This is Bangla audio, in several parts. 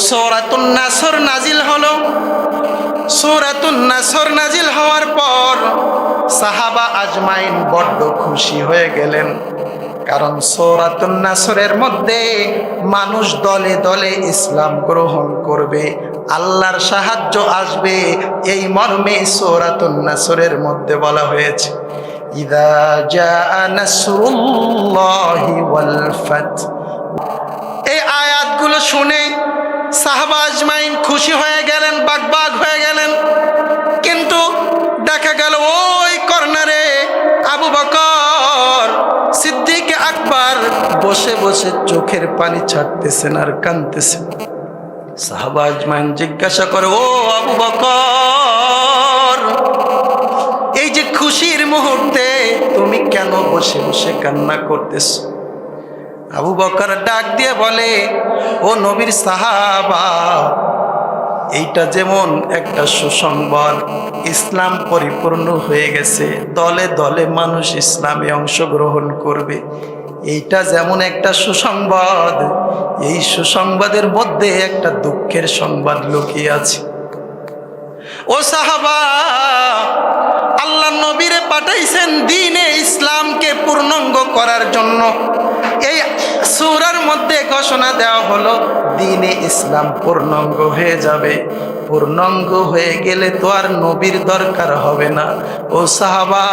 সূরাতুন নাসর নাজিল হলো। সূরাতুন নাসর নাজিল হওয়ার পর সাহাবা আজমাইন বড্ড খুশি হয়ে গেলেন, কারণ সূরাতুন নাসরের মধ্যে মানুষ দলে দলে ইসলাম গ্রহণ করবে, আল্লাহর সাহায্য আসবে, এই মর্মে সূরাতুন নাসরের মধ্যে বলা হয়েছে ইযা জাআ নাসরুল্লাহি ওয়াল ফাত। এই আয়াতগুলো শুনে সাহাবা আজমাইন খুশি হয়ে গেলেন, বাগবাগ হয়ে গেলেন। কিন্তু দেখা গেল ওই কর্নারে আবু বকর সিদ্দিক আকবর বসে বসে চোখের পানি ছাড়তেছেন আর কাঁদতেছেন। সাহাবা আজমাইন জিজ্ঞাসা করে, ও আবু বকর, এই যে খুশির মুহূর্তে তুমি কেন বসে বসে কান্না করতেছো? আবু বকর ডাক দিয়ে বলে, ও নবীর সাহাবা, এইটা যেমন একটা সুসংবাদ, ইসলাম পরিপূর্ণ হয়ে গেছে, দলে দলে মানুষ ইসলামে অংশগ্রহণ করবে, এইটা যেমন একটা সুসংবাদ, এই সুসংবাদের মধ্যে একটা দুঃখের সংবাদ লুকিয়ে আছে। ও সাহাবা, আল্লাহ নবীরে পাঠাইছেন দ্বীনে ইসলামকে পূর্ণাঙ্গ করার জন্য। এই সূরার মধ্যে ঘোষণা দেওয়া হলো দ্বীনে ইসলাম পূর্ণাঙ্গ হয়ে যাবে। পূর্ণাঙ্গ হয়ে গেলে তো আর নবীর দরকার হবে না। ও সাহাবা,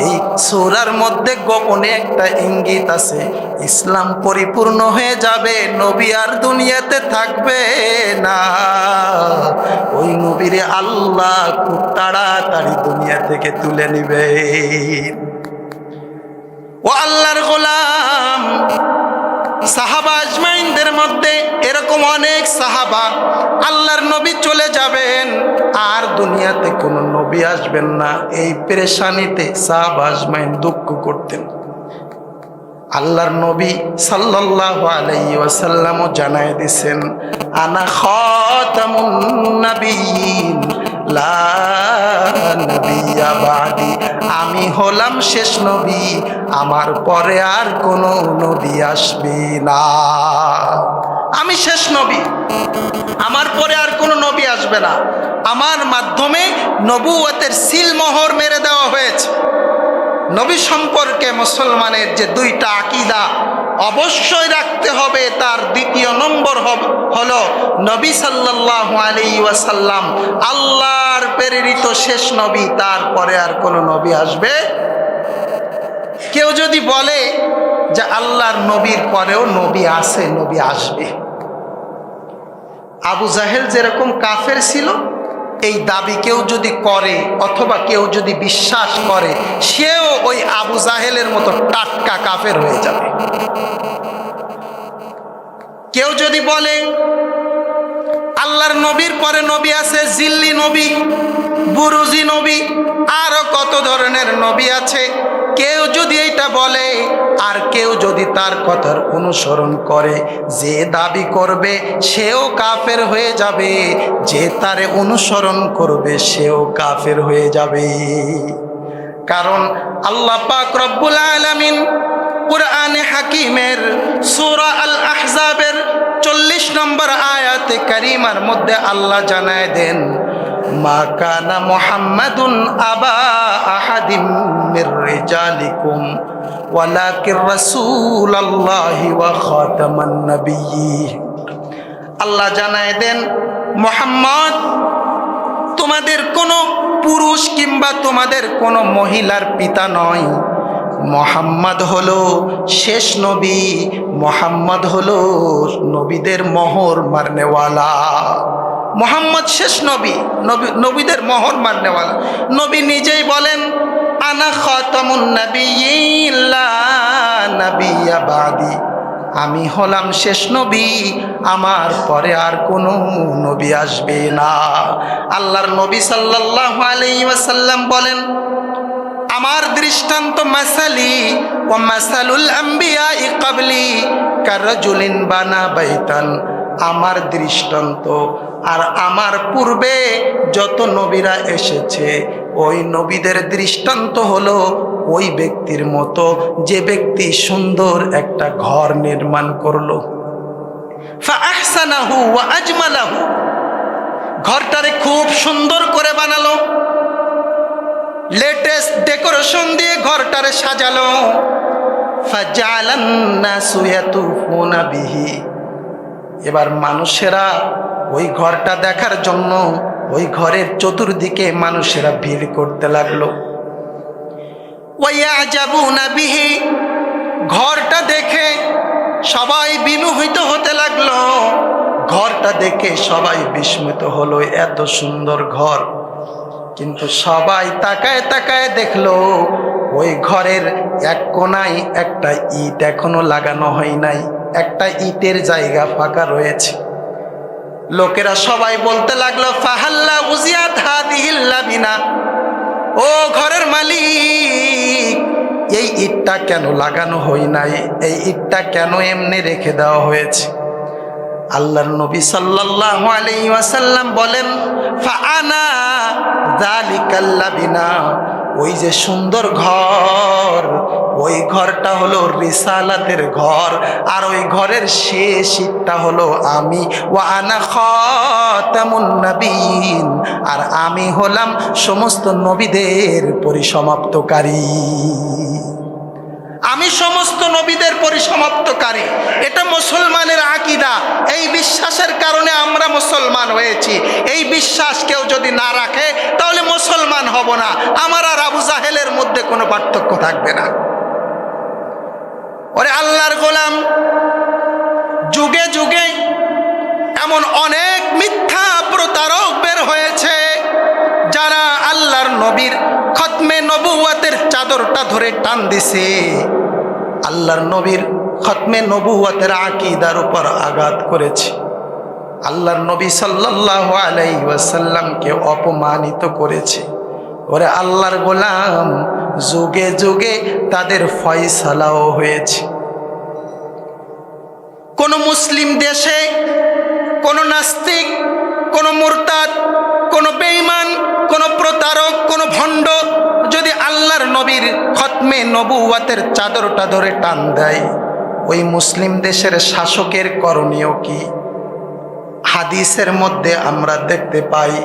এই সূরার মধ্যে গোপনে একটা ইঙ্গিত আছে, ইসলাম পরিপূর্ণ হয়ে যাবে, নবী আর দুনিয়াতে থাকবে না। ওই নবীরে আল্লাহ খুব তাড়াতাড়ি দুনিয়া থেকে তুলে নিবে। ও আল্লাহর গোলাম, সাহাবা আজমাইনদের মধ্যে এরকম অনেক সাহাবা, আল্লাহর নবী চলে যাবেন আর দুনিয়াতে কোনো নবী আসবেন না, এই পেরেশানিতে সাহাবা আজমাইন দুঃখ করতেন। আল্লাহর নবী সাল্লাল্লাহু আলাইহি ওয়াসাল্লামও জানায় দিয়েছেন, আনা খাতামুন নাবিয়্যিন লা নবিয়্যা বাদি, আমি হলাম শেষ নবী, আমার পরে আর কোনো নবী আসবে না। আমি শেষ নবী, আমার পরে আর কোনো নবী আসবে না। আমার মাধ্যমে নবুয়তের সিলমোহর মেরে দেওয়া হয়েছে। নবী সম্পর্কে মুসলমানের যে দুইটা আকীদা অবশ্যই রাখতে হবে, তার দ্বিতীয় নম্বর হলো নবী সাল্লাল্লাহু আলাইহি ওয়াসাল্লাম আল্লাহর প্রেরিত শেষ নবী, তারপরে আর কোনো নবী আসবে। কেউ যদি বলে যে আল্লাহর নবীর পরেও নবী আছে, নবী আসবে, আবু জাহেল যেরকম কাফের ছিল, এই দাবি কেউ যদি করে অথবা কেউ যদি বিশ্বাস করে, সেও ওই আবু জাহেলের মতো টাটকা কাফের হয়ে যাবে। কেউ যদি বলে আল্লাহর নবীর পরে নবী আছে, জিল্লি নবী, বুরুজি নবী, আরো কত ধরনের নবী আছে, কেউ যদি এইটা বলে আর কেউ যদি তার কথার অনুসরণ করে, যে দাবি করবে সেও কাফের হয়ে যাবে, যে তারে অনুসরণ করবে সেও কাফের হয়ে যাবে। কারণ আল্লাহ পাক রব্বুল আলামিন কুরআনে হাকিমের সূরা আল আহজাবের 40 নম্বর আয়াতে কারিমার মধ্যে আল্লাহ জানায় দেন, মা কানা মুহাম্মাদুন আবা আহাদিম মির রিজালিকুম ওয়ালাকির রাসূলুল্লাহি ওয়া খাতামান নাবিয়্যিন। আল্লাহ জানায় দেন, মুহাম্মদ তোমাদের কোনো পুরুষ কিংবা তোমাদের কোনো মহিলার পিতা নয়, মুহাম্মদ হলো শেষ নবী, মুহাম্মদ হলো নবীদের মোহর মারনেওয়ালা। মুহাম্মদ শেষ নবী, নবীদের মোহর মারনেওয়ালা। নবী নিজেই বলেন, আনা খাতামুন নাবিয়্যিন লা নাবিয়্যা বাদি, আমি হলাম শেষ নবী, আমার পরে আর কোনো নবী আসবে না। আল্লাহর নবী সাল্লাল্লাহু আলাইহি ওয়াসাল্লাম বলেন, আমার দৃষ্টান্ত মাসালি ওয়া মাসালুল আম্বিয়া ক্বাবলি কারাজুলিন বানা বাইতান, আমার দৃষ্টান্ত আর আমার পূর্বে যত নবীরা এসেছে ওই নবীদের দৃষ্টান্ত হলো ওই ব্যক্তির মতো যে ব্যক্তি সুন্দর একটা ঘর নির্মাণ করলো। আহসানাহু ওয়া আজমালাহু, ঘরটারে খুব সুন্দর করে বানালো, লেটেস্ট ডেকোরেশন দিয়ে ঘরটারে সাজালো। ফাজালান নাসু ইয়াতুফুনা বিহি, এবার মানুষেরা ওই ঘরটা দেখার জন্য ওই ঘরের চতুর্দিকে মানুষেরা ভিড় করতে লাগলো। ওয়ায়াজাবুনা বিহি, ঘরটা দেখে সবাই বিমোহিত হতে লাগলো, ঘরটা দেখে সবাই বিস্মিত হলো, এত সুন্দর ঘর। কিন্তু সবাই তাকায় তাকায় দেখলো ওই ঘরের এক কোনায় একটা ইট এখনো লাগানো হয় নাই, একটা ইটের জায়গা ফাঁকা রয়েছে। লোকেরা সবাই বলতে লাগলো, ফাহাল্লা উজিয়াত হাদিহিল লাবিনা, ও ঘরের মালিক, এই ইটটা কেন লাগানো হয় নাই, এই ইটটা কেন এমনি রেখে দেওয়া হয়েছে? আল্লাহর নবী সাল্লাল্লাহু আলাইহি ওয়াসাল্লাম বলেন, ফাআনা যালিকাল লাবিনা, ওই যে সুন্দর ঘর, ওই ঘরটা হলো রিসালাতের ঘর, আর ওই ঘরের শেষ ইটটা হলো আমি। ওয়া আনা খাতামুন নবীন, আর আমি হলাম সমস্ত নবীদের পরিসমাপ্তকারী, আমি সমস্ত নবীদের পরিসমাপ্তকারী। এটা মুসলমানের আকীদা। এই বিশ্বাসের কারণে আমরা মুসলমান হয়েছি। এই বিশ্বাস কেউ যদি না রাখে তাহলে মুসলমান হব না। আমার আর আবু জাহেলের মধ্যে কোনো পার্থক্য থাকবে না। ওরে আল্লাহর গোলাম, যুগে যুগে এমন অনেক মিথ্যা প্রতারক বের হয়েছে, যারা আল্লাহর নবীর খতমে নবুওয়াতের চাদরটা ধরে টান দিছে, আল্লাহর নবীর খতমে নবুওয়াতের আকীদার উপর আঘাত করেছে, আল্লাহর নবী সাল্লাল্লাহু আলাইহি ওয়াসাল্লামকে অপমানিত করেছে। ওরে আল্লাহর গোলাম, যুগে যুগে তাদের ফয়সালাও হয়েছে। কোন মুসলিম দেশে কোন নাস্তিক, কোন মুরতাদ, কোন বেঈমান, কোন প্রতারক, কোন ভণ্ড যদি আল্লাহর নবীর খতমে নবুওয়াতের চাদরটা ধরে টান দেয়, ওই মুসলিম দেশের শাসকের করণীয় কি? হাদিসের মধ্যে আমরা দেখতে পাই।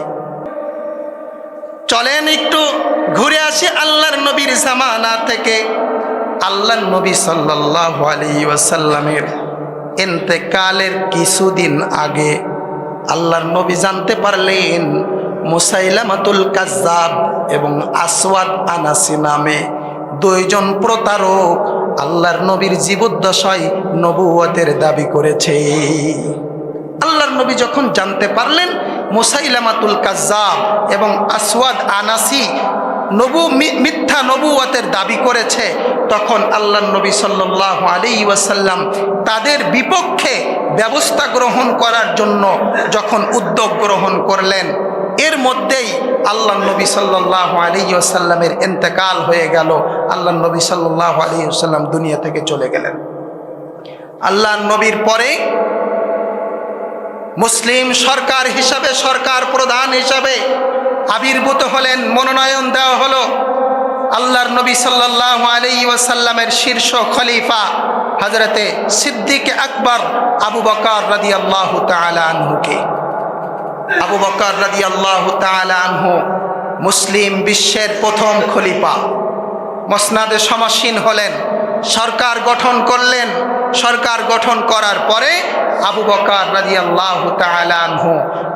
চলেন একটু ঘুরে আসি আল্লাহর নবীর জামানা থেকে। আল্লাহর নবী সাল্লাল্লাহু আলাইহি ওয়াসাল্লামের ইন্তেকালের কিছুদিন আগে আল্লাহর নবী জানতে পারলেন মুসাইলামাতুল কাজ্জাব এবং আসওয়াদ আনাসি নামে দুইজন প্রতারক আল্লাহর নবীর জীবদ্দশায় নবুয়তের দাবি করেছে। আল্লাহর নবী যখন জানতে পারলেন মুসাইলামাতুল কাজ্জাব এবং আসওয়াদ আনাসি মিথ্যা নবুয়তের দাবি করেছে, তখন আল্লাহর নবী সাল্লাল্লাহু আলাইহি ওয়াসাল্লাম তাদের বিপক্ষে ব্যবস্থা গ্রহণ করার জন্য যখন উদ্যোগ গ্রহণ করলেন, এর মধ্যেই আল্লাহর নবী সাল্লাল্লাহু আলাইহি ওয়াসাল্লামের ইন্তেকাল হয়ে গেল। আল্লাহর নবী সাল্লাল্লাহু আলাইহি ওয়াসাল্লাম দুনিয়া থেকে চলে গেলেন। আল্লাহর নবীর পরে মুসলিম সরকার হিসাবে, সরকার প্রধান হিসাবে আবির্ভূত হলেন, মনোনয়ন দেওয়া হলো আল্লাহর নবী সাল্লাল্লাহু আলাইহি ওয়াসাল্লামের শীর্ষ খলিফা হযরতে সিদ্দিক আকবর আবু বকর রাদিয়াল্লাহু তাআলা আনহুকে। আবু বকর রাদিয়াল্লাহু তাআলা আনহু মুসলিম বিশ্বের প্রথম খলিফা। মসনাদে সমাসীন হলেন, সরকার গঠন করলেন। সরকার গঠন করার পরে আবু বকর রাদিয়াল্লাহু তাআলা আনহু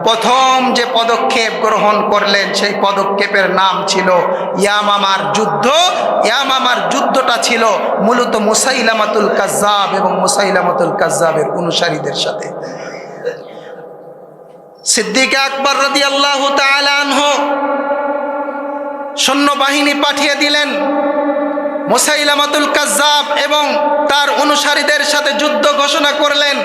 প্রথম যে পদক্ষেপ গ্রহণ করলেন, সেই পদক্ষেপের নাম ছিল ইয়ামামার যুদ্ধ। ইয়ামামার যুদ্ধটা ছিল মূলত মুসাইলামাতুল কাজ্জাব এবং মুসাইলামাতুল কাজ্জাবের অনুসারীদের সাথে। সিদ্দিক আকবর রাদিয়াল্লাহু তাআলা আনহু সৈন্যবাহিনী পাঠিয়ে দিলেন, মুসাইলামাতুল কাজ্জাব এবং তার অনুসারীদের সাথে যুদ্ধ ঘোষণা করলেন।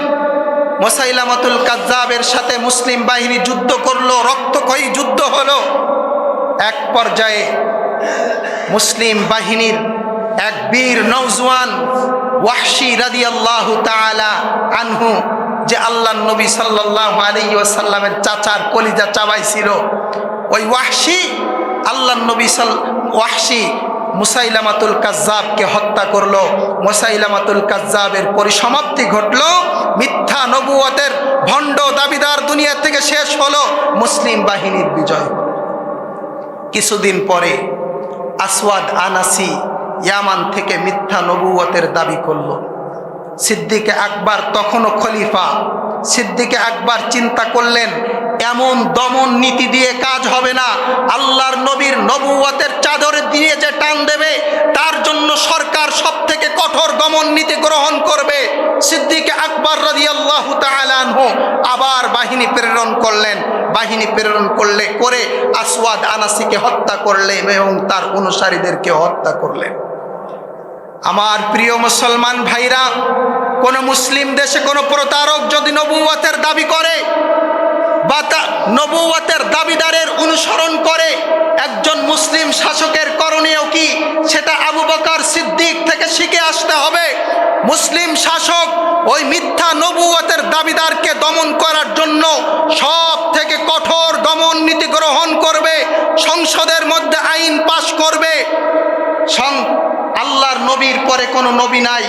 মুসাইলামাতুল কাজ্জাবের সাথে মুসলিম বাহিনী যুদ্ধ করলো, রক্তক্ষয়ী যুদ্ধ হলো। এক পর্যায়ে মুসলিম বাহিনীর এক বীর নওজওয়ান ওয়াহশী রাদিয়াল্লাহু তাআলা আনহু, যে আল্লাহর নবী সাল্লাল্লাহু আলাইহি ওয়াসাল্লামের চাচার কলিজা চাবাইছিল, ওই ওয়াহশী আল্লাহর নবী ওয়াহশী মুসাইলামাতুল কাজ্জাবকে হত্যা করলো। মুসাইলামাতুল কাজ্জাবের পরিসমাপ্তি ঘটল, মিথ্যা নবুয়তের ভণ্ড দাবিদার দুনিয়া থেকে শেষ হলো, মুসলিম বাহিনীর বিজয়। কিছুদিন পরে আসওয়াদ আনাসি ইয়ামান থেকে মিথ্যা নবুয়তের দাবি করল। সিদ্দিকে আকবর তখনও খলিফা। সিদ্দিকে আকবর চিন্তা করলেন, এমন দমন নীতি দিয়ে কাজ হবে না, আল্লাহর নবীর নবুয়তের চাদর দিয়ে যে টান দেবে তার জন্য সরকার সব থেকে কঠোর দমন নীতি গ্রহণ করবে। সিদ্দিকে আকবর রাদিয়াল্লাহু তাআলা আনহু আবার বাহিনী প্রেরণ করলেন। বাহিনী প্রেরণ করে আসওয়াদ আনাসিকে হত্যা করলেন এবং তার অনুসারীদেরকে হত্যা করলেন। আমার প্রিয় মুসলমান ভাইরা, কোন মুসলিম দেশে কোন প্রতারক যদি নবুয়তের দাবি করে বা নবুয়তের দাবিদারের অনুসরণ করে, একজন মুসলিম শাসকের করণীয় কি সেটা আবু বকর সিদ্দিক থেকে শিখে আসতে হবে। মুসলিম শাসক ওই মিথ্যা নবুয়তের দাবিদারকে দমন করার জন্য সব থেকে কঠোর দমন নীতি গ্রহণ করবে, সংসদের মধ্যে আইন পাশ করবে। আল্লাহর নবীর পরে কোনো নবী নাই,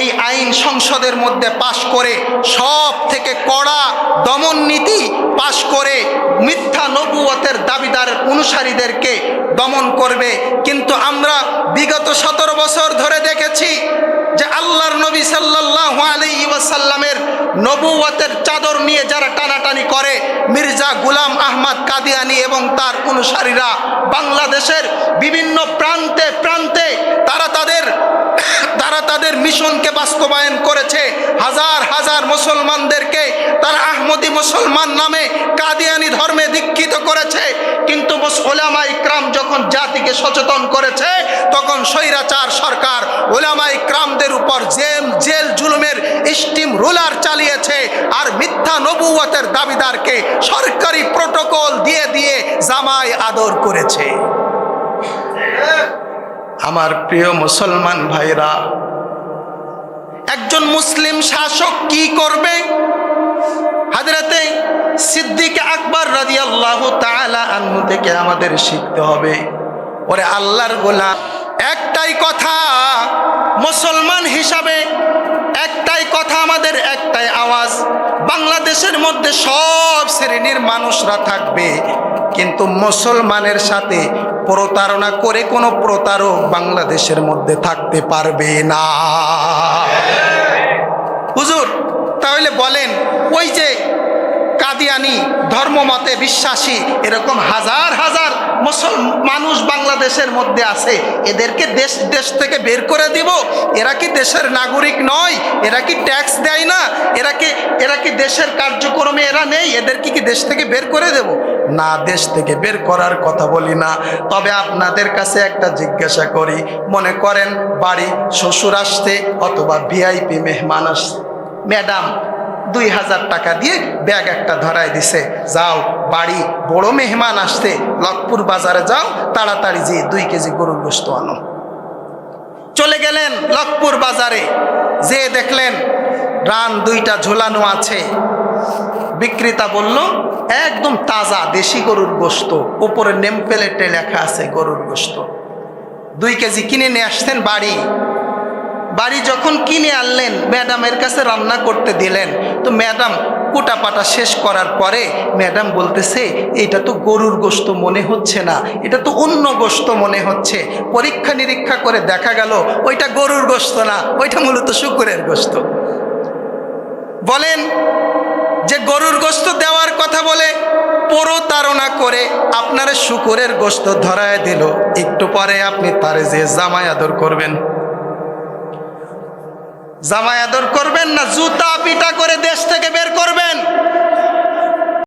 এই আইন সংসদের মধ্যে পাশ করে সব থেকে কড়া দমন নীতি পাশ করে মিথ্যা নবুয়তের দাবিদারের অনুসারীদেরকে দমন করবে। কিন্তু আমরা বিগত 17 বছর ধরে দেখেছি যে আল্লাহর নবী সাল্লাল্লাহু আলাইহি ওয়াসাল্লামের নবুয়তের চাদর নিয়ে যারা টানাটানি করে, মির্জা গোলাম আহমদ কাদিয়ানী এবং তার অনুসারীরা বাংলাদেশের বিভিন্ন প্রান্তে প্রান্তে তারা তাদের মিশনকে বাস্তবায়ন করেছে। হাজার হাজার মুসলমানদেরকে তারা আহমদী মুসলমান নামে কাদিয়ানী ধর্মে দীক্ষিত করেছে। কিন্তু উলামা ইকরাম যখন জাতিকে সচেতন করেছে, তখন স্বৈরাচার সরকার উলামা ইকরামদের উপর জেল জুলুমের স্টিম রুলার চালিয়েছে আর মিথ্যা নবুয়তের দাবিদারকে সরকারি প্রটোকল দিয়ে দিয়ে জামায় আদর করেছে। আমার প্রিয় মুসলমান ভাইরা, একজন মুসলিম শাসক কি করবে? হযরতে সিদ্দিক আকবর রাদিয়াল্লাহু তাআলা আনহু থেকে আমাদের শিখতে হবে। ওরে আল্লাহর গোলাম, একটাই কথা মুসলমান হিসাবে, একটাই কথা আমাদের, একটাই আওয়াজ। বাংলাদেশের মধ্যে সব শ্রেণীর মানুষরা থাকবে, কিন্তু মুসলমানের সাথে প্রতারণা করে কোনো প্রতারক বাংলাদেশের মধ্যে থাকতে পারবে না। হুজুর, তাহলে বলেন, ওই যে কাদিয়ানী ধর্মমতে বিশ্বাসী এরকম হাজার হাজার মানুষ বাংলাদেশের মধ্যে আছে, এদেরকে দেশ থেকে বের করে দিব? এরা কি দেশের নাগরিক নয়? এরা কি ট্যাক্স দেয় না? এরা কি দেশের কার্যক্রমে এরা নেই? এদেরকে কি দেশ থেকে বের করে দেব? না, দেশ থেকে বের করার কথা বলি না। তবে আপনাদের কাছে একটা জিজ্ঞাসা করি, মনে করেন বাড়ি শ্বশুর আসছে অথবা ভিআইপি মেহমান আসছে, ম্যাডাম 2000 টাকা দিয়ে ব্যাগ একটা ধরাই দিছে, যাও বাড়ি বড় মেহমান আসতে, লক্ষ্মীপুর বাজারে যাও, তাড়াতাড়ি যে 2 কেজি গরুর গোশত আনো। চলে গেলেন লক্ষ্মীপুর বাজারে, যে দেখলেন রান 2টা ঝোলানো আছে। বিক্রেতা বলল একদম তাজা দেশি গরুর গোশত, উপরে নেম প্লেটে লেখা আছে গরুর গোশত। 2 কেজি কিনে নিয়ে আসতেন বাড়ি যখন কিনে আনলেন, ম্যাডামের কাছে রান্না করতে দিলেন, তো ম্যাডাম কুটাপাটা শেষ করার পরে ম্যাডাম বলতেছে, এটা তো গরুর গোশত মনে হচ্ছে না, এটা তো অন্য গোশত মনে হচ্ছে। পরীক্ষা নিরীক্ষা করে দেখা গেল ওইটা গরুর গোশত না, ওইটা মূলত শূকরের গোশত। বলেন যে গরুর গোশত দেওয়ার কথা বলে প্রতারণা করে আপনারা শূকরের গোশত ধরায় দিল, একটু পরে আপনি তারে যে জামাই আদর করবেন? জামাই আদর করবেন না জুতা পিটা করে দেশ থেকে বের করবেন?